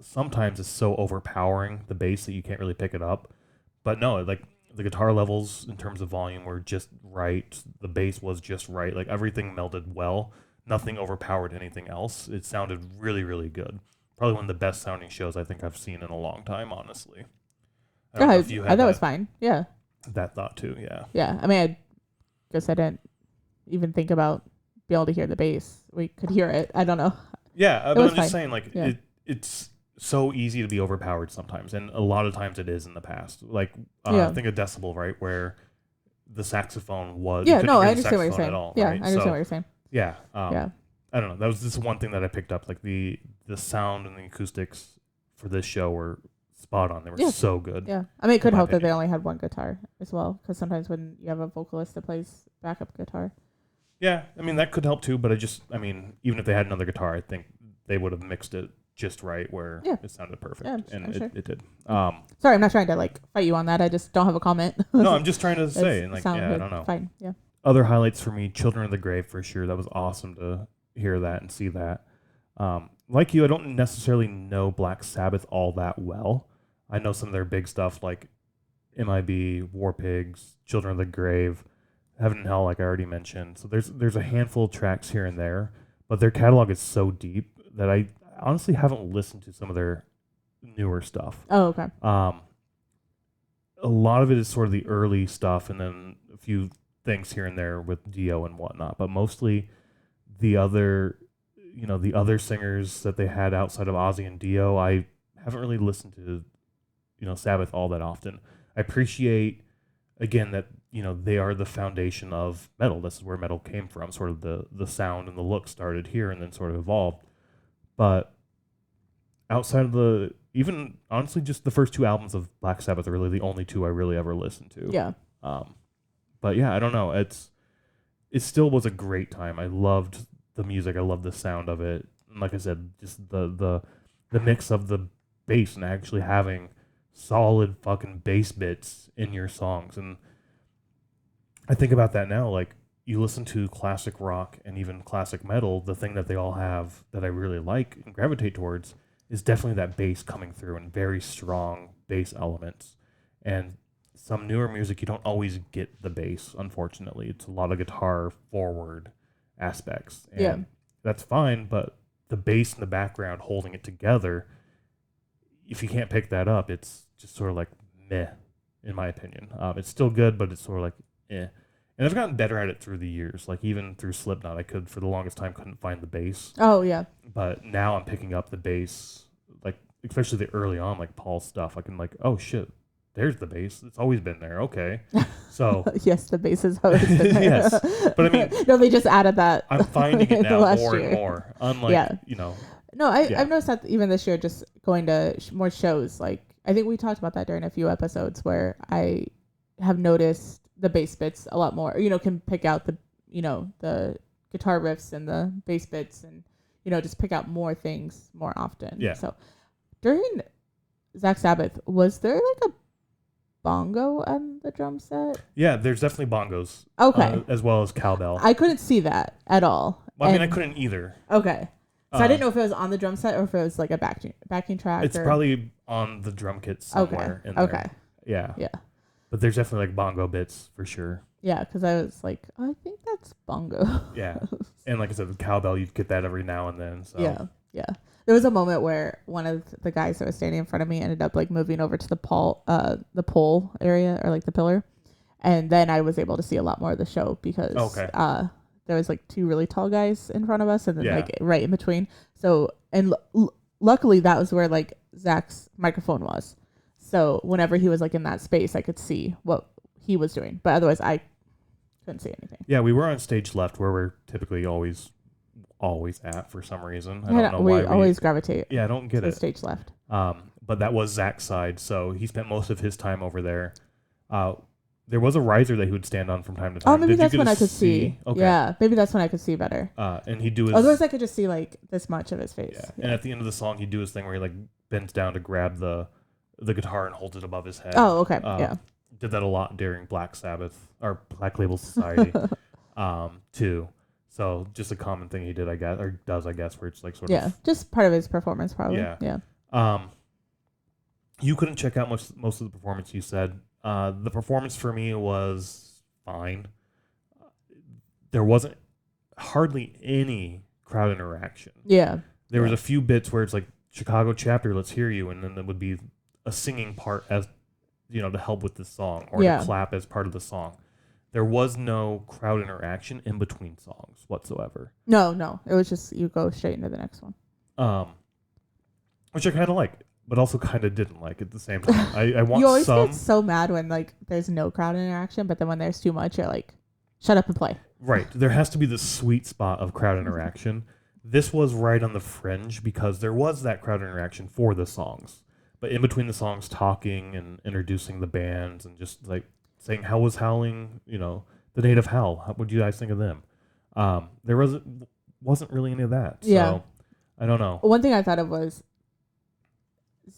Speaker 1: sometimes is so overpowering the bass that you can't really pick it up. But no, like the guitar levels in terms of volume were just right. The bass was just right. Like everything melded well. Nothing overpowered anything else. It sounded really, really good. Probably one of the best sounding shows I think I've seen in a long time, honestly. I don't know if you
Speaker 2: I
Speaker 1: had
Speaker 2: thought it was fine. Yeah.
Speaker 1: that thought too. Yeah.
Speaker 2: Yeah. I mean, I guess I didn't even think about being able to hear the bass. We could hear it. I don't know.
Speaker 1: Yeah, but I'm just saying, like,
Speaker 2: Yeah.
Speaker 1: it's so easy to be overpowered sometimes, and a lot of times it is in the past. Like, think of Decibel, right, where the saxophone was.
Speaker 2: Yeah,
Speaker 1: you
Speaker 2: no,
Speaker 1: couldn't
Speaker 2: I
Speaker 1: hear the
Speaker 2: understand what you're
Speaker 1: saxophone
Speaker 2: saying.
Speaker 1: at all,
Speaker 2: Yeah,
Speaker 1: right?
Speaker 2: I understand
Speaker 1: So,
Speaker 2: what you're saying.
Speaker 1: yeah,
Speaker 2: Yeah.
Speaker 1: I don't know. That was just one thing that I picked up. Like the sound and the acoustics for this show were spot on. They were so good.
Speaker 2: Yeah, I mean, it could
Speaker 1: in my
Speaker 2: help that they
Speaker 1: opinion.
Speaker 2: only had one guitar as well, because sometimes when you have a vocalist that plays backup guitar.
Speaker 1: Yeah, I mean that could help too. But I mean, even if they had another guitar, I think they would have mixed it just right where it sounded perfect, and it did.
Speaker 2: Sorry, I'm not trying to like fight you on that. I just don't have a comment.
Speaker 1: No, I'm just trying to say, and like, yeah, I don't know.
Speaker 2: Fine, yeah.
Speaker 1: Other highlights for me, Children of the Grave for sure. That was awesome to hear that and see that. Like you, I don't necessarily know Black Sabbath all that well. I know some of their big stuff like MIB, War Pigs, Children of the Grave, Heaven and Hell, like I already mentioned. So there's a handful of tracks here and there, but their catalog is so deep that I honestly haven't listened to some of their newer stuff.
Speaker 2: Oh, okay.
Speaker 1: A lot of it is sort of the early stuff, and then a few things here and there with Dio and whatnot, but mostly the other singers that they had outside of Ozzy and Dio, I haven't really listened to, Sabbath all that often. I appreciate, again, that, they are the foundation of metal. This is where metal came from. Sort of the sound and the look started here and then sort of evolved. But outside of even honestly, just the first two albums of Black Sabbath are really the only two I really ever listened to.
Speaker 2: Yeah.
Speaker 1: But yeah, I don't know. It still was a great time. I loved the music. I loved the sound of it. And like I said, just the mix of the bass and actually having solid fucking bass bits in your songs. And I think about that now, like you listen to classic rock and even classic metal, the thing that they all have that I really like and gravitate towards is definitely that bass coming through and very strong bass elements. And some newer music, you don't always get the bass, unfortunately. It's a lot of guitar forward aspects. And that's fine, but the bass in the background holding it together, if you can't pick that up, it's just sort of like meh, in my opinion. It's still good, but it's sort of like eh. And I've gotten better at it through the years. Like even through Slipknot, I could, for the longest time, couldn't find the bass.
Speaker 2: Oh, yeah.
Speaker 1: But now I'm picking up the bass, like especially the early on, like Paul's stuff. I can like, oh shit, there's the bass. It's always been there. Okay. So
Speaker 2: yes, the bass has always been there.
Speaker 1: yes. But I mean,
Speaker 2: no, they just added that.
Speaker 1: I'm finding it now more
Speaker 2: year.
Speaker 1: and more. Unlike,
Speaker 2: No, I've noticed that even this year, just going to more shows. Like I think we talked about that during a few episodes where I have noticed the bass bits a lot more. Can pick out the guitar riffs and the bass bits, and just pick out more things more often.
Speaker 1: Yeah.
Speaker 2: So during Zakk Sabbath, was there like a bongo on the drum set?
Speaker 1: Yeah, there's definitely bongos.
Speaker 2: Okay.
Speaker 1: As well as cowbell.
Speaker 2: I couldn't see that at all.
Speaker 1: Well, I mean, I couldn't either.
Speaker 2: Okay. So I didn't know if it was on the drum set or if it was like a backing track.
Speaker 1: It's probably on the drum kit somewhere in there.
Speaker 2: Okay.
Speaker 1: Yeah.
Speaker 2: Yeah.
Speaker 1: But there's definitely like bongo bits for sure.
Speaker 2: Yeah, because I was like, I think that's bongo.
Speaker 1: Yeah. And like I said, the cowbell, you get that every now and then. So.
Speaker 2: Yeah. There was a moment where one of the guys that was standing in front of me ended up like moving over to the pole area, or like the pillar. And then I was able to see a lot more of the show because there was like two really tall guys in front of us and then like right in between. So, and luckily that was where like Zakk's microphone was. So whenever he was like in that space, I could see what he was doing. But otherwise I couldn't see anything.
Speaker 1: Yeah, we were on stage left where we're typically always at for some reason. I don't know why.
Speaker 2: We always gravitate.
Speaker 1: Yeah, I don't get it.
Speaker 2: Stage left.
Speaker 1: But that was Zakk's side, so he spent most of his time over there. There was a riser that he would stand on from time to time.
Speaker 2: Oh, maybe that's when I could see.
Speaker 1: Okay.
Speaker 2: Yeah, maybe that's when I could see better.
Speaker 1: And he'd do his...
Speaker 2: Otherwise, I could just see like this much of his face.
Speaker 1: Yeah. And at the end of the song, he'd do his thing where he like bends down to grab the guitar and holds it above his head.
Speaker 2: Oh, okay. Yeah.
Speaker 1: Did that a lot during Black Sabbath or Black Label Society too. So just a common thing he did, I guess, or does, I guess, where it's like sort of...
Speaker 2: Yeah, just part of his performance probably. Yeah.
Speaker 1: You couldn't check out most of the performance, you said. The performance for me was fine. There wasn't hardly any crowd interaction.
Speaker 2: Yeah.
Speaker 1: There was a few bits where it's like, Chicago chapter, let's hear you, and then there would be a singing part as, to help with the song, or to clap as part of the song. There was no crowd interaction in between songs whatsoever.
Speaker 2: No. It was just you go straight into the next one.
Speaker 1: Which I kind of like, but also kind of didn't like at the same time. I want
Speaker 2: you always
Speaker 1: some.
Speaker 2: get so mad when like there's no crowd interaction, but then when there's too much, you're like, shut up and play.
Speaker 1: Right. There has to be the sweet spot of crowd interaction. This was right on the fringe because there was that crowd interaction for the songs. But in between the songs, talking and introducing the bands and just like saying how was Howling, the Native Howl. What do you guys think of them? There wasn't really any of that. So I don't know.
Speaker 2: One thing I thought of was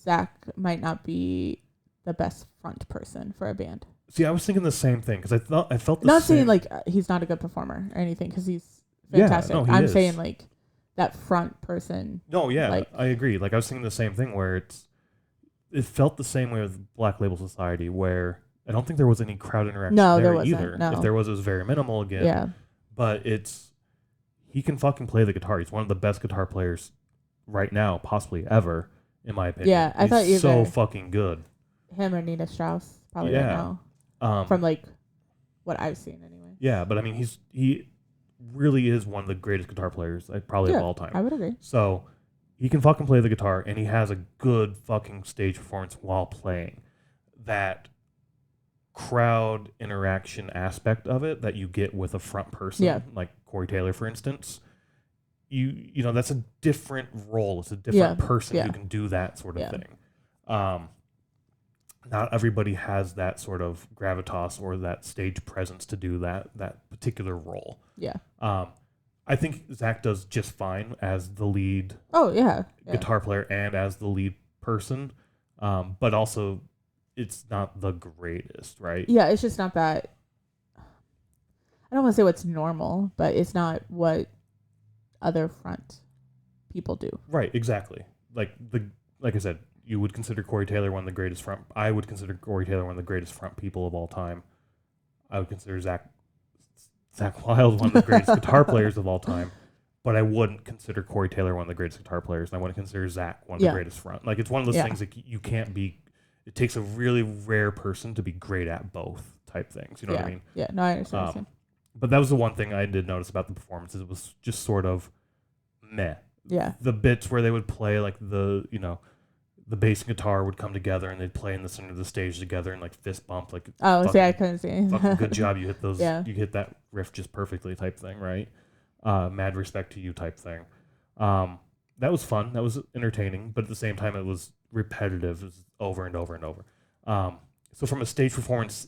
Speaker 2: Zakk might not be the best front person for a band.
Speaker 1: See, I was thinking the same thing because I felt the
Speaker 2: not
Speaker 1: same.
Speaker 2: Saying like he's not a good performer or anything because he's fantastic.
Speaker 1: Yeah, no,
Speaker 2: I'm
Speaker 1: is.
Speaker 2: saying like that front person.
Speaker 1: No, yeah, I agree. Like I was thinking the same thing where it felt the same way with Black Label Society where I don't think there was any crowd interaction there
Speaker 2: wasn't,
Speaker 1: either.
Speaker 2: No.
Speaker 1: If there was, it was very minimal again.
Speaker 2: Yeah.
Speaker 1: But he can fucking play the guitar. He's one of the best guitar players right now, possibly ever, in my opinion.
Speaker 2: Yeah, I thought
Speaker 1: he's so fucking good.
Speaker 2: Him or Nina Strauss, probably right now. From like what I've seen anyway.
Speaker 1: Yeah, but I mean he really is one of the greatest guitar players probably of all time.
Speaker 2: I would agree.
Speaker 1: So he can fucking play the guitar and he has a good fucking stage performance while playing. That crowd interaction aspect of it that you get with a front person, like Corey Taylor, for instance, you know that's a different role. It's a different person who can do that sort of thing. Not everybody has that sort of gravitas or that stage presence to do that particular role.
Speaker 2: Yeah.
Speaker 1: I think Zakk does just fine as the lead guitar player and as the lead person. But also it's not the greatest, right?
Speaker 2: Yeah, it's just not that. I don't want to say what's normal, but it's not what other front people do.
Speaker 1: Right, exactly. Like I said, you would consider Corey Taylor one of the greatest front. I would consider Corey Taylor one of the greatest front people of all time. I would consider Zakk Wylde one of the greatest guitar players of all time. But I wouldn't consider Corey Taylor one of the greatest guitar players, and I wouldn't consider Zakk one of the greatest front. Like it's one of those things that you can't be. It takes a really rare person to be great at both type things. You know what I mean?
Speaker 2: Yeah. No, I understand.
Speaker 1: But that was the one thing I did notice about the performances. It was just sort of meh.
Speaker 2: Yeah.
Speaker 1: The bits where they would play like the bass and guitar would come together and they'd play in the center of the stage together and like fist bump like.
Speaker 2: Oh, I couldn't see.
Speaker 1: Fucking good job, you hit those. You hit that riff just perfectly type thing, right? Mad respect to you type thing. That was fun. That was entertaining, but at the same time, it was repetitive. It was over and over and over. So from a stage performance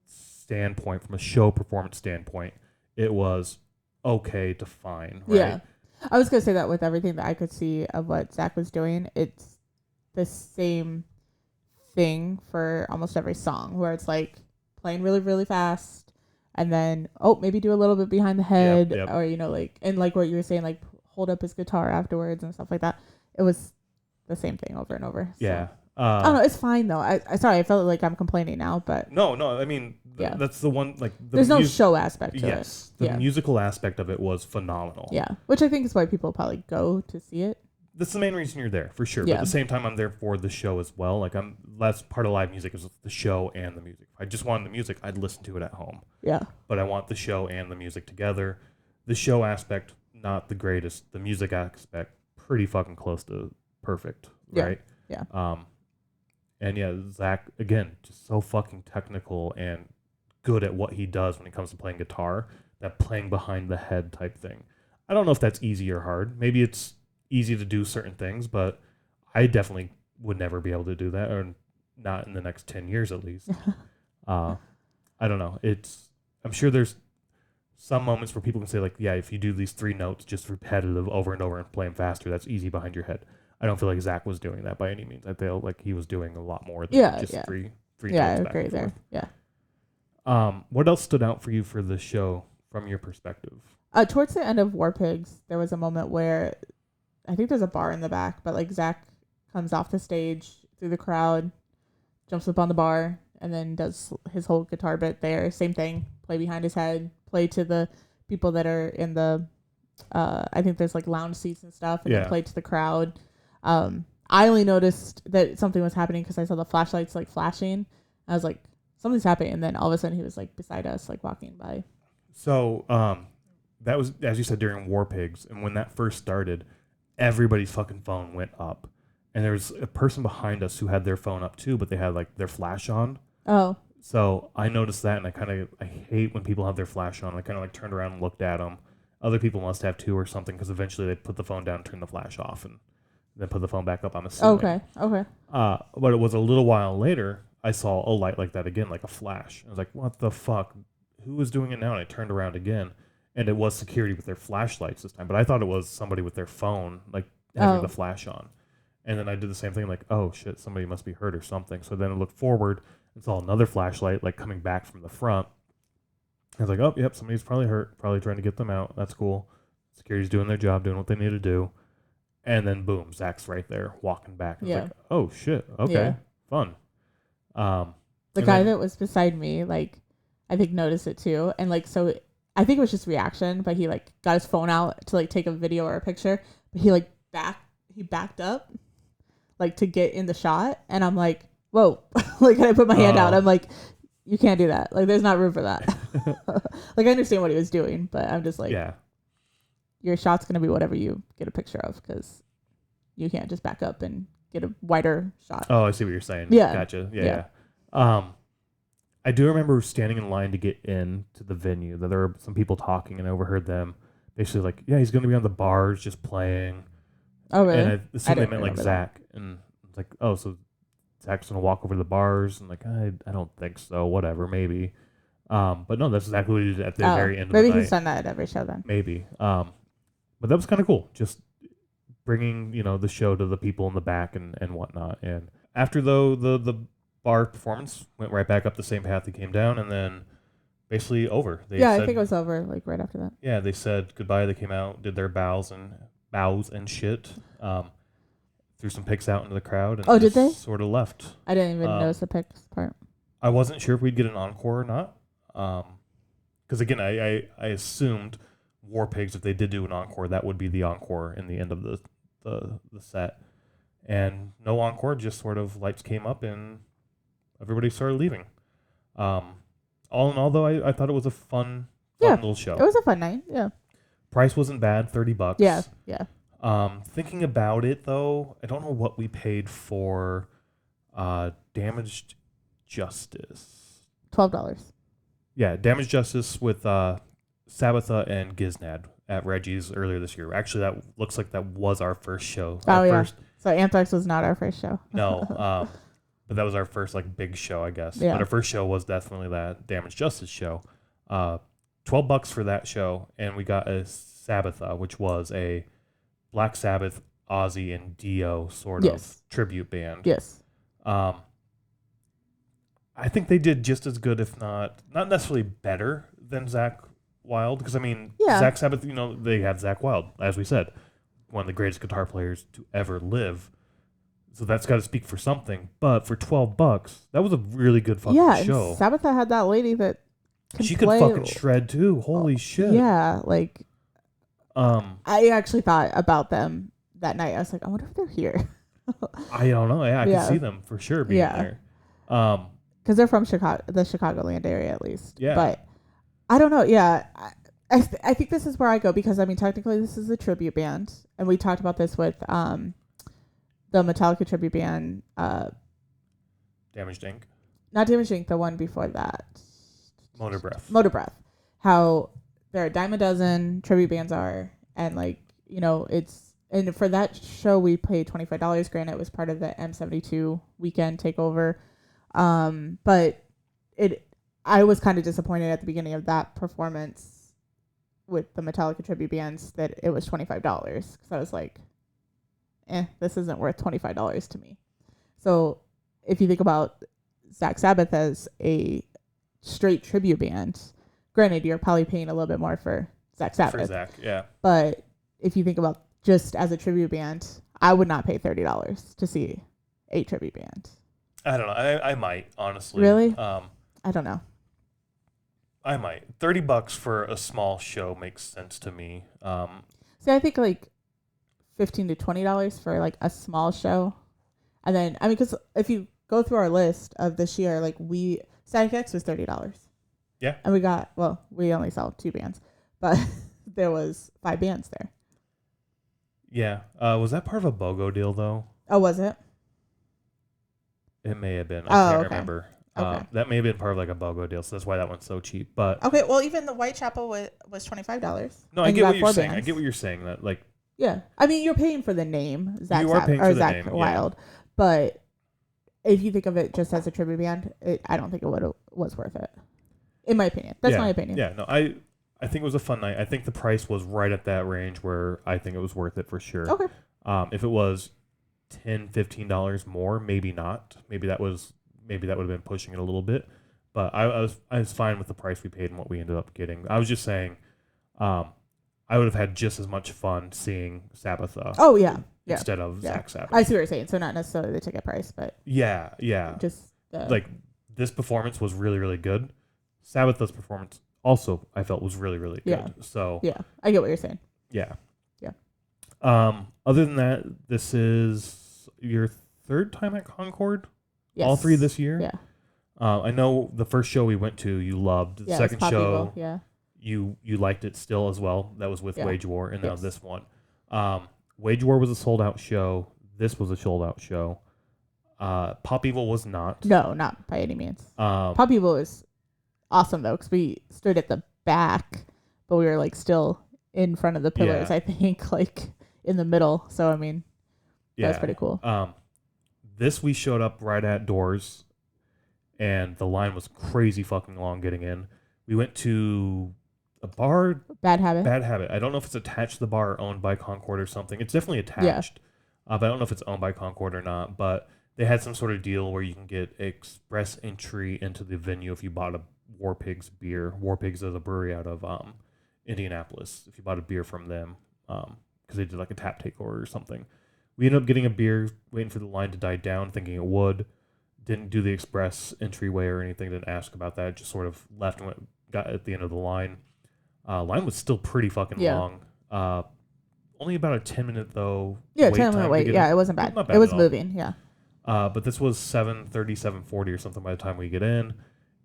Speaker 1: standpoint, from a show performance standpoint, it was okay to fine, right?
Speaker 2: Yeah. I was going to say that with everything that I could see of what Zakk was doing, it's the same thing for almost every song where it's like playing really, really fast and then, maybe do a little bit behind the head or, and like what you were saying, like hold up his guitar afterwards and stuff like that. It was the same thing over and over. So.
Speaker 1: Yeah.
Speaker 2: I don't know. It's fine though. Sorry, I felt like I'm complaining now, but
Speaker 1: no. I mean, that's the one. Like,
Speaker 2: there's no show aspect to it.
Speaker 1: Yes, the musical aspect of it was phenomenal.
Speaker 2: Yeah, which I think is why people probably go to see it.
Speaker 1: That's the main reason you're there for sure. But at the same time, I'm there for the show as well. Like that's part of live music is the show and the music. If I just wanted the music, I'd listen to it at home.
Speaker 2: Yeah.
Speaker 1: But I want the show and the music together. The show aspect, not the greatest. The music aspect, pretty fucking close to perfect. Right.
Speaker 2: Yeah.
Speaker 1: And Zakk, again, just so fucking technical and good at what he does when it comes to playing guitar, that playing behind the head type thing. I don't know if that's easy or hard. Maybe it's easy to do certain things, but I definitely would never be able to do that, or not in the next 10 years at least. I don't know. I'm sure there's some moments where people can say, like, yeah, if you do these 3 notes just repetitive over and over and play them faster, that's easy behind your head. I don't feel like Zakk was doing that by any means. I feel like he was doing a lot more than just three notes.
Speaker 2: Yeah, I agree there. Yeah.
Speaker 1: What else stood out for you for the show from your perspective?
Speaker 2: Towards the end of War Pigs, there was a moment where I think there's a bar in the back, but like Zakk comes off the stage through the crowd, jumps up on the bar, and then does his whole guitar bit there. Same thing, play behind his head, play to the people that are in the, I think there's like lounge seats and stuff, and then play to the crowd. I only noticed that something was happening because I saw the flashlights like flashing. I was like, something's happening, and then all of a sudden he was like beside us, like walking by.
Speaker 1: So that was, as you said, during War Pigs, and when that first started, everybody's fucking phone went up, and there was a person behind us who had their phone up too, but they had like their flash on.
Speaker 2: Oh.
Speaker 1: So I noticed that, and I hate when people have their flash on. I kind of like turned around and looked at them. Other people must have too or something, because eventually they put the phone down, turn the flash off, and then put the phone back up, I'm assuming.
Speaker 2: Okay.
Speaker 1: But it was a little while later, I saw a light like that again, like a flash. I was like, what the fuck? Who was doing it now? And I turned around again, and it was security with their flashlights this time. But I thought it was somebody with their phone, like having the flash on. And then I did the same thing, like, oh shit, somebody must be hurt or something. So then I looked forward and saw another flashlight, like coming back from the front. I was like, oh, yep, somebody's probably hurt, probably trying to get them out. That's cool. Security's doing their job, doing what they need to do. And then boom, Zakk's right there walking back. I was like, oh shit, okay, fun.
Speaker 2: The guy that was beside me, like, I think noticed it too, and like, so I think it was just reaction, but he like got his phone out to like take a video or a picture, but he like backed up, like to get in the shot, and I'm like, whoa, like I put my hand out, I'm like, you can't do that, like there's not room for that. Like I understand what he was doing, but I'm just like, your shot's gonna be whatever you get a picture of, because you can't just back up and get a wider shot.
Speaker 1: Oh, I see what you're saying.
Speaker 2: Yeah.
Speaker 1: Gotcha. Yeah. I do remember standing in line to get into the venue, that there were some people talking, and I overheard them basically like, yeah, he's going to be on the bars just playing.
Speaker 2: Oh, really?
Speaker 1: And I assumed they meant like Zakk. And it's like, oh, so Zakk's going to walk over to the bars? And like, I don't think so. Whatever, maybe. But no, that's exactly what he did at the very end of the night.
Speaker 2: Maybe he's done that at every show then.
Speaker 1: Maybe. But that was kind of cool. Just bringing, the show to the people in the back and whatnot. And after, though, the bar performance went right back up the same path he came down, and then basically over. They
Speaker 2: said, I think it was over like right after that.
Speaker 1: Yeah, they said goodbye. They came out, did their bows and shit. Threw some pics out into the crowd. And
Speaker 2: did they?
Speaker 1: Sort of left.
Speaker 2: I didn't even notice the pics part.
Speaker 1: I wasn't sure if we'd get an encore or not. Because again, I assumed War Pigs, if they did do an encore, that would be the encore in the end of the set. And no encore, just sort of lights came up and everybody started leaving. All in all, though, I thought it was a fun little show.
Speaker 2: It was a fun night, yeah.
Speaker 1: Price wasn't bad, $30.
Speaker 2: Yeah.
Speaker 1: Thinking about it, though, I don't know what we paid for Damaged Justice.
Speaker 2: $12.
Speaker 1: Yeah, Damaged Justice with Sabbatha and Giznad at Reggie's earlier this year. Actually, that looks like that was our first show.
Speaker 2: So Anthrax was not our first show.
Speaker 1: No, but that was our first like big show, I guess.
Speaker 2: Yeah.
Speaker 1: But our first show was definitely that Damaged Justice show. $12 for that show, and we got a Sabbatha, which was a Black Sabbath, Ozzy, and Dio sort of tribute band.
Speaker 2: Yes.
Speaker 1: I think they did just as good, if not necessarily better than Zakk Wylde. Because, I mean, Zakk Sabbath, they had Zakk Wylde, as we said, one of the greatest guitar players to ever live. So that's got to speak for something. But for $12, that was a really good fucking show.
Speaker 2: Yeah, Sabbatha had that lady that
Speaker 1: she could fucking shred, too. Holy shit.
Speaker 2: Yeah, like, I actually thought about them that night. I was like, I wonder if they're here.
Speaker 1: I don't know. Yeah, I can see them for sure being there.
Speaker 2: Because they're from Chicago, the Chicagoland area at least.
Speaker 1: Yeah.
Speaker 2: But I don't know. Yeah. I think this is where I go, because, I mean, technically this is a tribute band. And we talked about this with the Metallica tribute band.
Speaker 1: Damaged Inc.
Speaker 2: Not Damaged Inc., the one before that.
Speaker 1: Motor Breath.
Speaker 2: How there are a dime a dozen tribute bands are. And, like, it's... And for that show, we paid $25. Granted, it was part of the M72 weekend takeover. But I was kind of disappointed at the beginning of that performance with the Metallica tribute bands that it was $25, because I was like, this isn't worth $25 to me. So if you think about Zakk Sabbath as a straight tribute band, granted, you're probably paying a little bit more for Zakk Sabbath.
Speaker 1: For Zakk, yeah.
Speaker 2: But if you think about just as a tribute band, I would not pay $30 to see a tribute band.
Speaker 1: I don't know. I might, honestly.
Speaker 2: Really? I don't know.
Speaker 1: I might. $30 for a small show makes sense to me.
Speaker 2: See, I think like $15 to $20 for like a small show. And then, I mean, because if you go through our list of this year, like Static X was $30.
Speaker 1: Yeah.
Speaker 2: And we only saw 2 bands, but there was 5 bands there.
Speaker 1: Yeah. Was that part of a BOGO deal, though?
Speaker 2: Oh, was it?
Speaker 1: It may have been. I can't
Speaker 2: okay.
Speaker 1: remember.
Speaker 2: Okay.
Speaker 1: That may have been part of like a BOGO deal, so that's why that one's so cheap. But
Speaker 2: okay, well, even the Whitechapel was $25.
Speaker 1: No, I get what you're saying. I get what you're saying. That like.
Speaker 2: Yeah, I mean, you're paying for the name, Zakk
Speaker 1: Zakk
Speaker 2: Wylde, but if you think of it just as a tribute band, I don't think it was worth it. In my opinion, that's my opinion.
Speaker 1: Yeah, no, I think it was a fun night. I think the price was right at that range where I think it was worth it for sure.
Speaker 2: Okay.
Speaker 1: If it was $10-15 more, maybe not. Maybe that would have been pushing it a little bit. But I was fine with the price we paid and what we ended up getting. I was just saying, I would have had just as much fun seeing Sabbath. Instead of Zakk Sabbath.
Speaker 2: I see what you're saying. So not necessarily the ticket price, but
Speaker 1: yeah.
Speaker 2: Just
Speaker 1: like this performance was really, really good. Sabbath's performance also I felt was really, really good.
Speaker 2: Yeah.
Speaker 1: So
Speaker 2: yeah, I get what you're saying.
Speaker 1: Yeah.
Speaker 2: Yeah.
Speaker 1: Other than that, this is your 3rd time at Concord.
Speaker 2: Yes.
Speaker 1: All 3 this year.
Speaker 2: Yeah.
Speaker 1: I know the first show we went to you loved. The second show, you liked it still as well. That was with Wage War, and now this one. Wage War was a sold out show. This was a sold out show. Pop Evil was not.
Speaker 2: No, not by any means. Pop Evil was awesome though, because we stood at the back, but we were like still in front of the pillars. I think like in the middle. So I mean, that was pretty cool.
Speaker 1: This we showed up right at doors, and the line was crazy fucking long getting in. We went to a bar.
Speaker 2: Bad Habit.
Speaker 1: I don't know if it's attached to the bar or owned by Concord or something. It's definitely attached. But I don't know if it's owned by Concord or not. But they had some sort of deal where you can get express entry into the venue if you bought a War Pigs beer. War Pigs is a brewery out of Indianapolis. If you bought a beer from them, because they did like a tap takeover or something. We ended up getting a beer, waiting for the line to die down, thinking it would. Didn't do the express entryway or anything. Didn't ask about that. Just sort of left and got at the end of the line. Line was still pretty fucking long. Only about a 10-minute though.
Speaker 2: Yeah, 10-minute wait. Yeah, it wasn't bad.
Speaker 1: Not bad
Speaker 2: it was
Speaker 1: at all.
Speaker 2: moving. Yeah.
Speaker 1: But this was 7:30, 7:40 or something by the time we get in,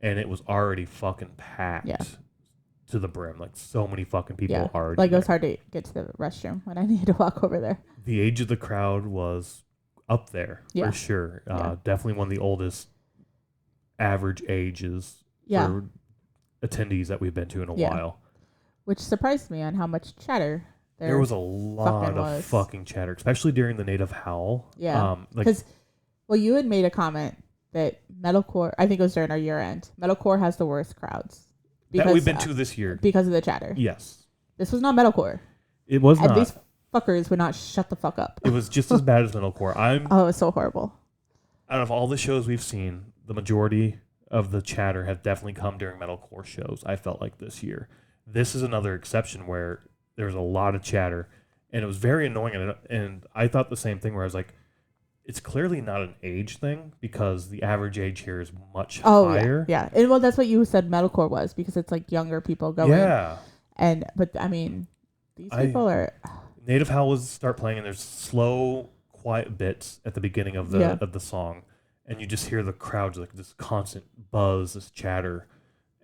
Speaker 1: and it was already fucking packed to the brim. Like so many fucking people already.
Speaker 2: Like it was hard to get to the restroom when I needed to walk over there.
Speaker 1: The age of the crowd was up there for sure. Definitely one of the oldest average ages for attendees that we've been to in a while.
Speaker 2: Which surprised me on how much chatter
Speaker 1: there was a lot of fucking chatter, especially during the Native Howl.
Speaker 2: Yeah. Because, you had made a comment that metalcore, I think it was during our year end, metalcore has the worst crowds.
Speaker 1: That we've been to this year.
Speaker 2: Because of the chatter.
Speaker 1: Yes.
Speaker 2: This was not metalcore.
Speaker 1: It was not.
Speaker 2: And these fuckers would not shut the fuck up.
Speaker 1: It was just as bad as metalcore.
Speaker 2: It was so horrible.
Speaker 1: Out of all the shows we've seen, the majority of the chatter have definitely come during metalcore shows, I felt like this year. This is another exception where there's a lot of chatter, and it was very annoying. And I thought the same thing where I was like, it's clearly not an age thing because the average age here is much higher.
Speaker 2: Yeah. And that's what you said metalcore was, because it's like younger people going.
Speaker 1: Yeah.
Speaker 2: But I mean, these people are...
Speaker 1: Native Howl was start playing, and there's slow, quiet bits at the beginning of the song, and you just hear the crowd like this constant buzz, this chatter,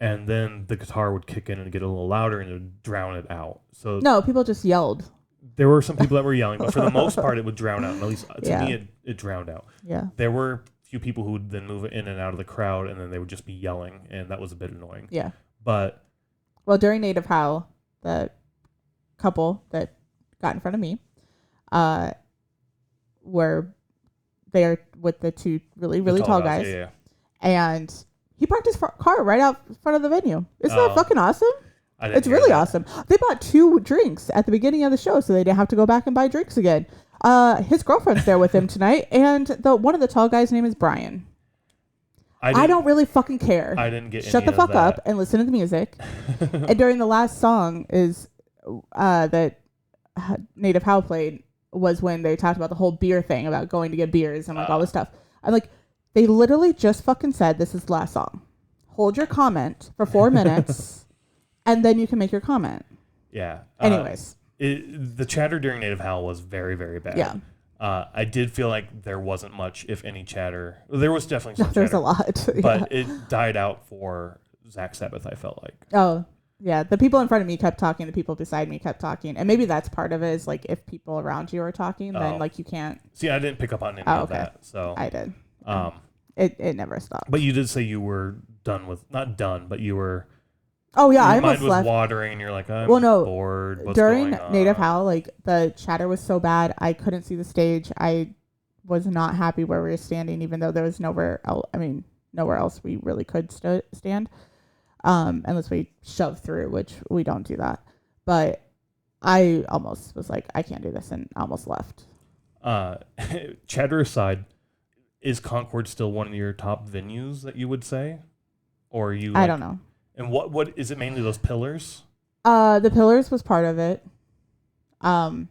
Speaker 1: and then the guitar would kick in and get a little louder, and it would drown it out. So
Speaker 2: no, people just yelled.
Speaker 1: There were some people that were yelling, but for the most part, it would drown out. And at least to me, it drowned out. Yeah. There were a few people who would then move in and out of the crowd, and then they would just be yelling, and that was a bit annoying.
Speaker 2: Yeah.
Speaker 1: But
Speaker 2: during Native Howl, the couple that got in front of me were there with the 2 really, really tall guys.
Speaker 1: Yeah.
Speaker 2: And he parked his car right out front of the venue. Isn't that fucking awesome? It's really awesome. They bought 2 drinks at the beginning of the show so they didn't have to go back and buy drinks again. His girlfriend's there with him tonight, and one of the tall guys' name is Brian. I don't really fucking care.
Speaker 1: I didn't get
Speaker 2: Shut the fuck up and listen to the music. And during the last song is that Native Howl played, was when they talked about the whole beer thing, about going to get beers and like all this stuff. I'm like, they literally just fucking said this is the last song. Hold your comment for 4 minutes, and then you can make your comment.
Speaker 1: Yeah.
Speaker 2: Anyways.
Speaker 1: The chatter during Native Howl was very, very bad.
Speaker 2: Yeah.
Speaker 1: I did feel like there wasn't much, if any, chatter. There was definitely some
Speaker 2: There's
Speaker 1: chatter.
Speaker 2: a lot.
Speaker 1: But it died out for Zakk Sabbath, I felt like.
Speaker 2: Oh, yeah. The people in front of me kept talking. The people beside me kept talking. And maybe that's part of it, is like if people around you are talking, then like you can't.
Speaker 1: See, I didn't pick up on any of that. So
Speaker 2: I did. It never stopped.
Speaker 1: But you did say you were done with, not done, but you were.
Speaker 2: Oh yeah, I
Speaker 1: your mind
Speaker 2: almost
Speaker 1: was
Speaker 2: left.
Speaker 1: watering, and you're like, I'm bored. What's
Speaker 2: during
Speaker 1: going on?
Speaker 2: Native Howl, like the chatter was so bad, I couldn't see the stage. I was not happy where we were standing, even though there was nowhere else. I mean, nowhere else we really could stand, unless we shoved through, which we don't do that. But I almost was like, I can't do this, and almost left.
Speaker 1: Chatter aside, is Concord still one of your top venues that you would say, or you?
Speaker 2: I don't know.
Speaker 1: And what is it mainly those pillars?
Speaker 2: The pillars was part of it. I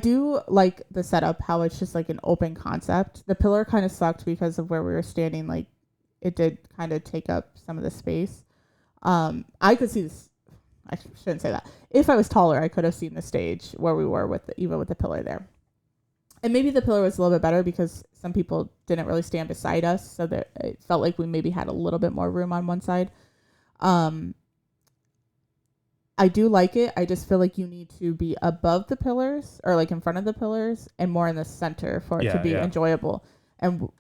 Speaker 2: do like the setup, how it's just like an open concept. The pillar kind of sucked because of where we were standing. Like it did kind of take up some of the space. I could see this. I shouldn't say that. If I was taller, I could have seen the stage where we were even with the pillar there. And maybe the pillar was a little bit better because some people didn't really stand beside us, so that it felt like we maybe had a little bit more room on one side. I do like it. I just feel like you need to be above the pillars, or like in front of the pillars, and more in the center for it to be enjoyable. And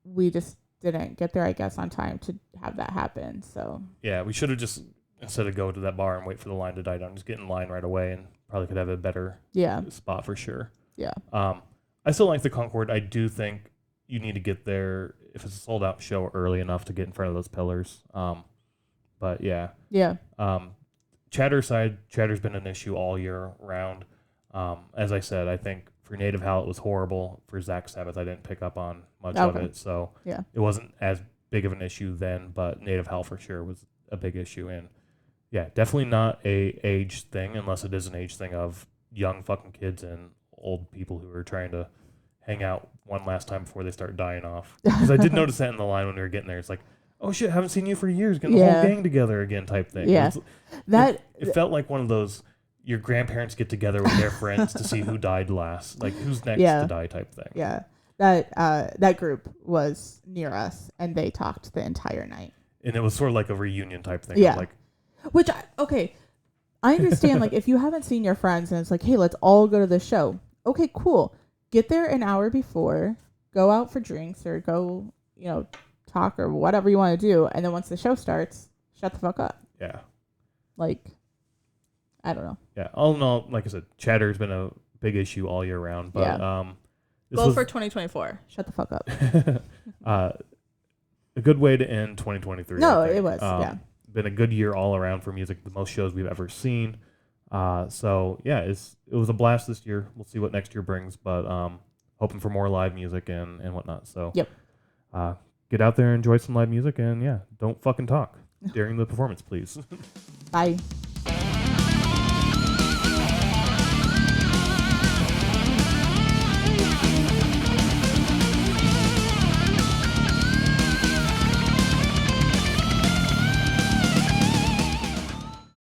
Speaker 2: we just didn't get there, I guess, on time to have that happen. So
Speaker 1: yeah, we should have just, instead of go to that bar and wait for the line to die down, just get in line right away, and probably could have a better spot for sure.
Speaker 2: Yeah.
Speaker 1: I still like the Concord. I do think you need to get there if it's a sold out show early enough to get in front of those pillars. But yeah.
Speaker 2: Yeah.
Speaker 1: Chatter side, chatter's been an issue all year round. As I said, I think for Native Howl it was horrible. For Zakk Sabbath, I didn't pick up on much of it, so it wasn't as big of an issue then. But Native Howl for sure was a big issue, and yeah, definitely not a age thing, unless it is an age thing of young fucking kids and old people who are trying to hang out one last time before they start dying off. Because I did notice that in the line when we were getting there. It's like, oh shit, haven't seen you for years, getting the whole gang together again type thing.
Speaker 2: Yeah.
Speaker 1: It felt like one of those, your grandparents get together with their friends to see who died last, like who's next to die type thing.
Speaker 2: Yeah. That group was near us, and they talked the entire night.
Speaker 1: And it was sort of like a reunion type thing.
Speaker 2: Yeah.
Speaker 1: Like,
Speaker 2: which, I understand, like, if you haven't seen your friends and it's like, hey, let's all go to the show. Okay, cool. Get there an hour before, go out for drinks, or go, talk or whatever you want to do. And then once the show starts, shut the fuck up.
Speaker 1: Yeah.
Speaker 2: Like, I don't know.
Speaker 1: Yeah. All in all, like I said, chatter's been a big issue all year round. But
Speaker 2: Go for 2024. Shut the fuck up.
Speaker 1: A good way to end 2023.
Speaker 2: No, it was.
Speaker 1: Been a good year all around for music. The most shows we've ever seen. So yeah, it was a blast this year. We'll see what next year brings, but hoping for more live music and whatnot. So get out there and enjoy some live music, and don't fucking talk during the performance, please.
Speaker 2: Bye.